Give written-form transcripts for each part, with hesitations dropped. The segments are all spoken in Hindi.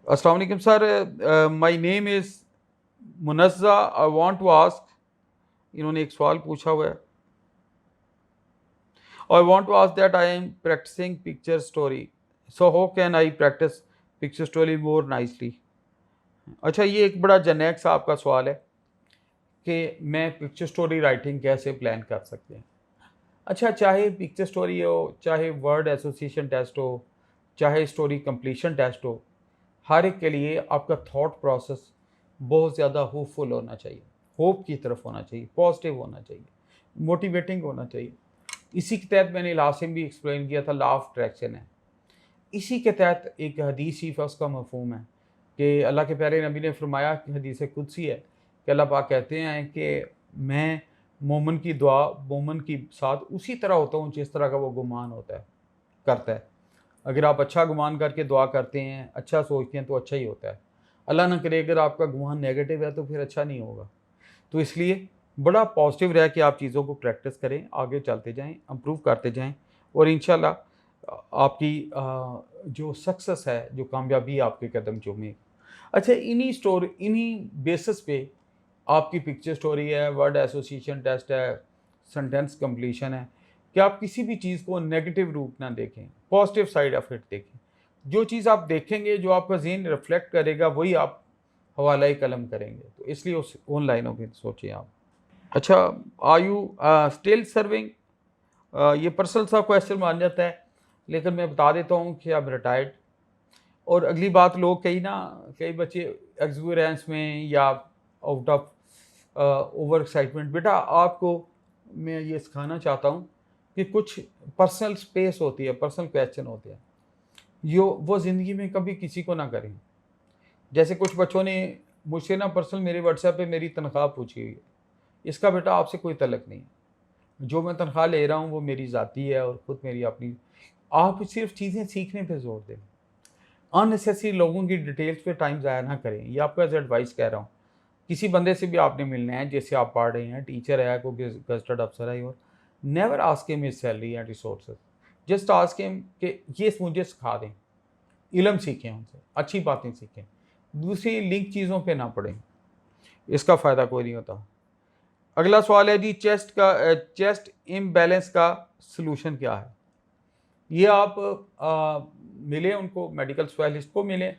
अस्सलाम वालेकुम sir, my name is Munazza. I want to ask, इन्होंने एक सवाल पूछा हुआ है। I want to ask that I am practising picture story, so how can I practise picture story more nicely. अच्छा, ये एक बड़ा जनैक सा आपका सवाल है कि मैं पिक्चर स्टोरी राइटिंग कैसे प्लान कर सकते हैं। अच्छा, चाहे पिक्चर स्टोरी हो, चाहे वर्ड एसोसिएशन टेस्ट हो, चाहे स्टोरी कंप्लीशन टेस्ट हो, हर एक के लिए आपका थॉट प्रोसेस बहुत ज़्यादा होपफुल होना चाहिए, होप की तरफ होना चाहिए, पॉजिटिव होना चाहिए, मोटिवेटिंग होना चाहिए। इसी के तहत मैंने लास्ट टाइम भी एक्सप्लेन किया था, लॉ ऑफ अट्रैक्शन है। इसी के तहत एक हदीस शरीफ है, उसका मफहूम है कि अल्लाह के प्यारे नबी ने फरमाया कि हदीस कुदसी है कि अल्लाह पाक कहते हैं कि मैं मोमिन की दुआ मोमिन के साथ उसी तरह होता हूँ जिस तरह का वो गुमान होता है करता है। अगर आप अच्छा गुमान करके दुआ करते हैं, अच्छा सोचते हैं, तो अच्छा ही होता है। अल्लाह ना करे अगर आपका गुमान नेगेटिव है तो फिर अच्छा नहीं होगा। तो इसलिए बड़ा पॉजिटिव रह के आप चीज़ों को प्रैक्टिस करें, आगे चलते जाएँ, इम्प्रूव करते जाएँ और इंशाल्लाह आपकी जो सक्सेस है, जो कामयाबी आपके कदम चूमेगी। अच्छा, इन्हीं बेसिस पे आपकी पिक्चर स्टोरी है, वर्ड एसोसिएशन टेस्ट है, सेंटेंस कंप्लीशन है कि आप किसी भी चीज़ को नेगेटिव रूप ना देखें, पॉजिटिव साइड ऑफ इट देखें। जो चीज़ आप देखेंगे, जो आपका ज़हन रिफ्लेक्ट करेगा, वही आप हवाला कलम करेंगे। तो इसलिए उस उन लाइनों पे सोचें आप। अच्छा, आर यू स्टिल सर्विंग? ये पर्सनल सा क्वेश्चन मान जाता है, लेकिन मैं बता देता हूँ कि अब रिटायर्ड। और अगली बात, लोग कई बच्चे एग्जूरेंस में या आउट ऑफ ओवर एक्साइटमेंट, बेटा आपको मैं ये सिखाना चाहता हूँ कि कुछ पर्सनल स्पेस होती है, पर्सनल क्वेश्चन होते हैं, यो वो ज़िंदगी में कभी किसी को ना करें। जैसे कुछ बच्चों ने मुझसे ना पर्सनल मेरे व्हाट्सएप पे मेरी तनख्वाह पूछी हुई है। इसका बेटा आपसे कोई तल्लक नहीं है। जो मैं तनख्वाह ले रहा हूँ वो मेरी ज़ाती है और ख़ुद मेरी अपनी। आप सिर्फ चीज़ें सीखने पे जोर दें, अननेसेसरी लोगों की डिटेल्स पे टाइम ज़ाया ना करें। ये आपको एज एडवाइस कह रहा हूँ। किसी बंदे से भी आपने मिलना है, जैसे आप पढ़ रहे हैं, टीचर है, कोई गज़टेड अफसर है, और never ask him his salary and resources. Just ask him कि ये मुझे सिखा दें, इल्म सीखें उनसे, अच्छी बातें सीखें, दूसरी लिंक चीज़ों पे ना पढ़ें, इसका फ़ायदा कोई नहीं होता। अगला सवाल है जी, चेस्ट इम्बैलेंस का सलूशन क्या है? ये आप मिलें उनको, मेडिकल स्पेशलिस्ट को मिलें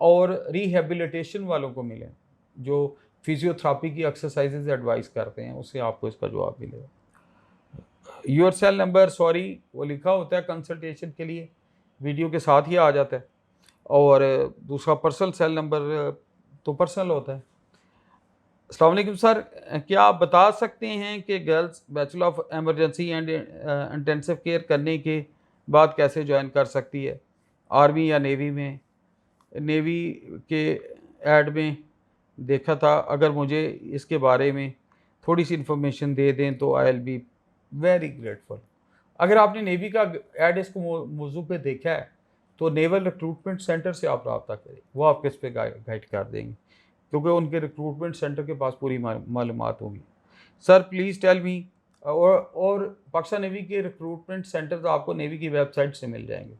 और रिहेबिलिटेशन वालों को मिलें जो फिजियोथेरापी की एक्सरसाइजेज एडवाइस करते हैं, उससे आपको इसका जवाब मिलेगा। योर सेल नंबर, सॉरी, वो लिखा होता है कंसल्टेशन के लिए, वीडियो के साथ ही आ जाता है। और दूसरा पर्सनल सेल नंबर तो पर्सनल होता है। अस्सलाम वालेकुम सर, क्या आप बता सकते हैं कि girls bachelor of emergency and intensive care करने के बाद कैसे ज्वाइन कर सकती है, आर्मी या नेवी में? नेवी के ऐड में देखा था। अगर मुझे इसके बारे में थोड़ी सी इन्फॉर्मेशन दे दें तो I will be very grateful. अगर आपने नेवी का ऐड इसको मौजू पे देखा है तो नेवल रिक्रूटमेंट सेंटर से आप रब्ता करें, वो आपके इस पर गाइड कर देंगे, क्योंकि उनके रिक्रूटमेंट सेंटर के पास पूरी मालूमात होगी। सर प्लीज़ टेल मी, और पाकिस्तान नेवी के रिक्रूटमेंट सेंटर तो आपको नेवी की वेबसाइट से मिल जाएंगे।